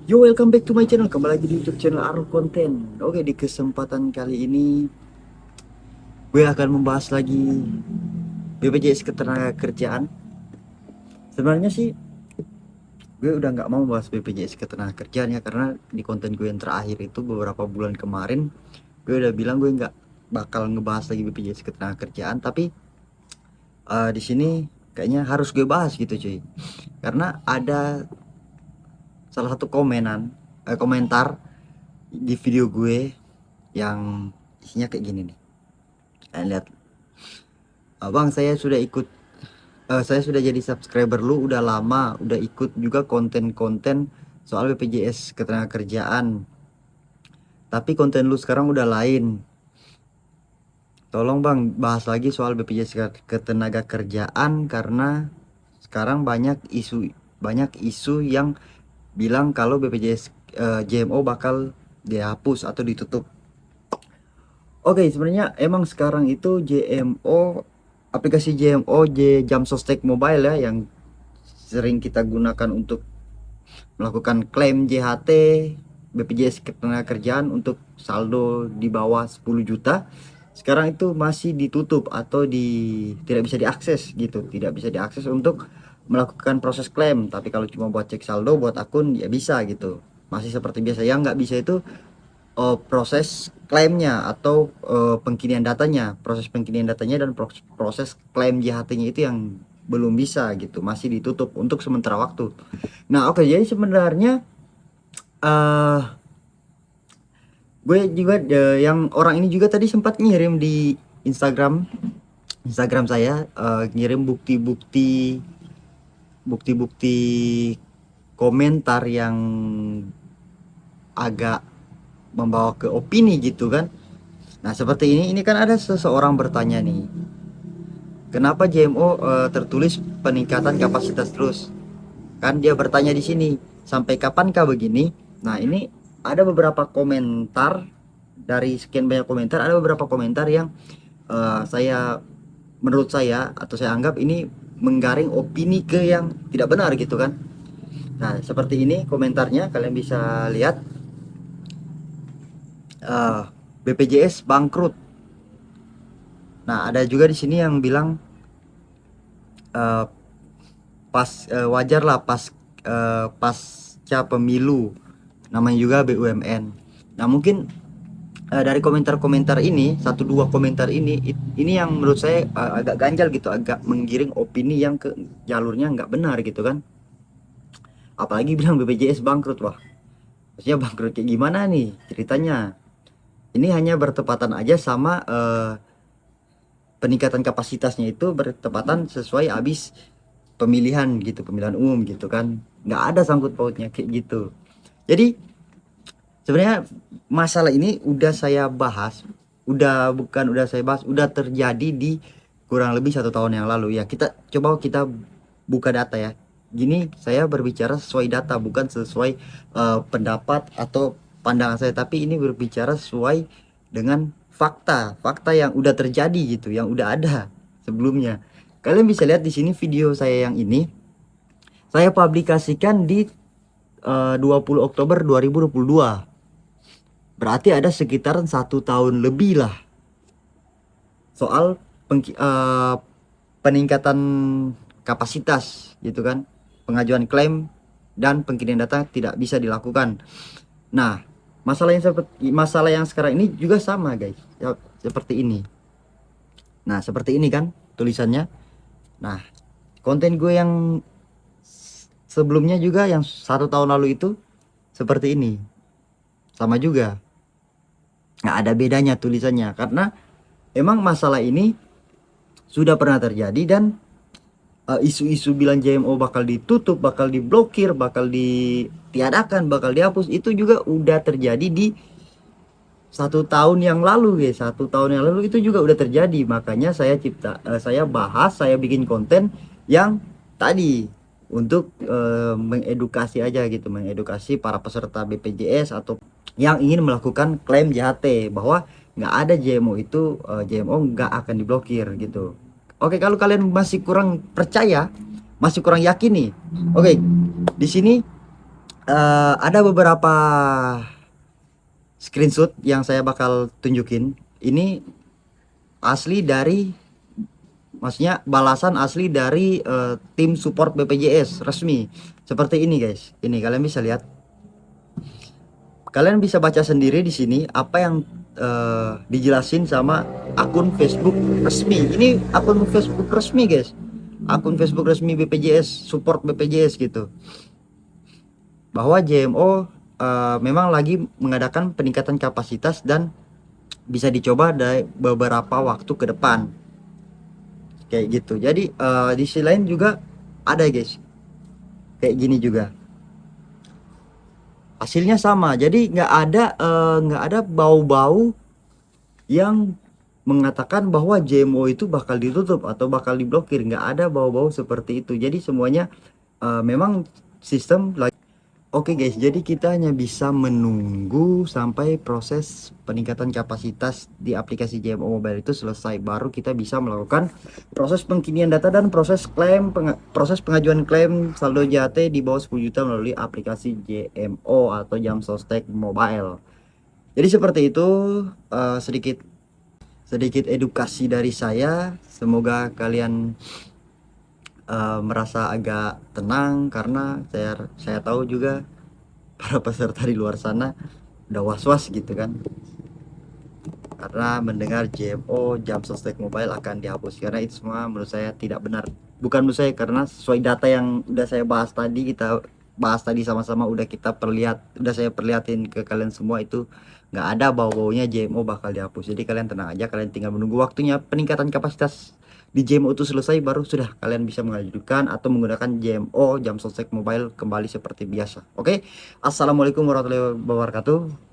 Yo, welcome back to my channel. Kembali lagi di YouTube channel Arul Konten. Oke, di kesempatan kali ini gue akan membahas lagi BPJS Ketenagakerjaan. Sebenarnya sih gue udah nggak mau bahas BPJS Ketenagakerjaan ya, karena di konten gue yang terakhir itu beberapa bulan kemarin gue udah bilang gue nggak bakal ngebahas lagi BPJS Ketenagakerjaan. Tapi di sini kayaknya harus gue bahas gitu cuy, karena ada salah satu komentar di video gue yang isinya kayak gini nih. Kalian lihat, abang saya sudah jadi subscriber lu udah lama, udah ikut juga konten-konten soal BPJS Ketenagakerjaan, tapi konten lu sekarang udah lain. Tolong bang bahas lagi soal BPJS Ketenagakerjaan, karena sekarang banyak isu yang bilang kalau BPJS JMO bakal dihapus atau ditutup. Oke, sebenarnya emang sekarang itu aplikasi JMO Jam Sostek Mobile ya, yang sering kita gunakan untuk melakukan klaim JHT BPJS Ketenagakerjaan untuk saldo di bawah 10 juta. Sekarang itu masih ditutup atau tidak bisa diakses gitu, tidak bisa diakses untuk melakukan proses klaim. Tapi kalau cuma buat cek saldo, buat akun ya bisa gitu, masih seperti biasa. Yang nggak bisa itu proses klaimnya atau proses pengkinian datanya dan proses klaim JHT-nya itu yang belum bisa gitu, masih ditutup untuk sementara waktu. Nah, oke, jadi sebenarnya eh gue juga yang orang ini juga tadi sempat ngirim di Instagram Instagram saya, ngirim bukti-bukti komentar yang agak membawa ke opini gitu kan. Nah, seperti ini kan ada seseorang bertanya nih, kenapa JMO tertulis peningkatan kapasitas terus? Kan dia bertanya di sini, sampai kapankah begini? Nah, ini ada beberapa komentar, dari sekian banyak komentar ada beberapa komentar yang menurut saya atau saya anggap ini menggaring opini ke yang tidak benar gitu kan. Nah, seperti ini komentarnya, kalian bisa lihat. BPJS bangkrut. Nah, ada juga di sini yang bilang uh, wajar lah pasca pemilu, namanya juga BUMN. Nah, mungkin dari komentar-komentar ini, satu dua komentar ini yang menurut saya agak ganjal gitu, agak menggiring opini yang ke jalurnya nggak benar gitu kan. Apalagi bilang BPJS bangkrut. Wah, maksudnya bangkrut kayak gimana nih ceritanya? Ini hanya bertepatan aja sama peningkatan kapasitasnya itu bertepatan sesuai habis pemilihan gitu, pemilihan umum gitu kan. Nggak ada sangkut pautnya kayak gitu. Jadi sebenarnya masalah ini udah saya bahas, udah terjadi di kurang lebih 1 tahun yang lalu ya. Kita buka data ya. Gini, saya berbicara sesuai data, bukan sesuai pendapat atau pandangan saya, tapi ini berbicara sesuai dengan fakta yang udah terjadi gitu, yang udah ada sebelumnya. Kalian bisa lihat di sini video saya yang ini saya publikasikan di 20 Oktober 2022. Berarti ada sekitaran 1 tahun lebih lah soal peningkatan kapasitas gitu kan, pengajuan klaim dan pengkinian data tidak bisa dilakukan. Nah, masalah yang sekarang ini juga sama guys ya, seperti ini. Nah, seperti ini kan tulisannya. Nah, konten gue yang sebelumnya juga yang 1 tahun lalu itu seperti ini, sama juga, nggak ada bedanya tulisannya, karena emang masalah ini sudah pernah terjadi. Dan isu-isu bilang JMO bakal ditutup, bakal diblokir, bakal ditiadakan, bakal dihapus, itu juga udah terjadi di 1 tahun yang lalu guys. 1 tahun yang lalu itu juga udah terjadi. Makanya saya bahas, saya bikin konten yang tadi untuk mengedukasi aja gitu, mengedukasi para peserta BPJS atau yang ingin melakukan klaim JHT bahwa nggak ada JMO itu, JMO nggak akan diblokir gitu. Oke, kalau kalian masih kurang percaya, masih kurang yakin nih, oke, di sini Ada beberapa screenshot yang saya bakal tunjukin. Ini asli dari, maksudnya balasan asli dari tim support BPJS resmi. Seperti ini guys. Ini kalian bisa lihat. Kalian bisa baca sendiri di sini apa yang dijelasin sama akun Facebook resmi. Ini akun Facebook resmi guys. Akun Facebook resmi BPJS, support BPJS gitu. Bahwa JMO memang lagi mengadakan peningkatan kapasitas dan bisa dicoba dari beberapa waktu ke depan. Kayak gitu. Jadi di sisi lain juga ada guys. Kayak gini juga. Hasilnya sama. Jadi nggak ada bau-bau yang mengatakan bahwa JMO itu bakal ditutup atau bakal diblokir. Nggak ada bau-bau seperti itu. Jadi semuanya memang sistem lagi. Oke guys, jadi kita hanya bisa menunggu sampai proses peningkatan kapasitas di aplikasi JMO Mobile itu selesai, baru kita bisa melakukan proses pengkinian data dan proses proses pengajuan klaim saldo JAT di bawah 10 juta melalui aplikasi JMO atau Jam Sostek Mobile. Jadi seperti itu, sedikit edukasi dari saya. Semoga kalian merasa agak tenang, karena saya tahu juga para peserta di luar sana udah was-was gitu kan, karena mendengar JMO Jam Sostek Mobile akan dihapus, karena itu semua menurut saya tidak benar. Bukan menurut saya, karena sesuai data yang udah saya bahas tadi, kita bahas tadi sama-sama, udah saya perlihatin ke kalian semua, itu nggak ada bau-baunya JMO bakal dihapus. Jadi kalian tenang aja, kalian tinggal menunggu waktunya peningkatan kapasitas di JMO itu selesai, baru sudah kalian bisa mengajukan atau menggunakan JMO Jam Sostek Mobile kembali seperti biasa. Oke, assalamualaikum warahmatullahi wabarakatuh.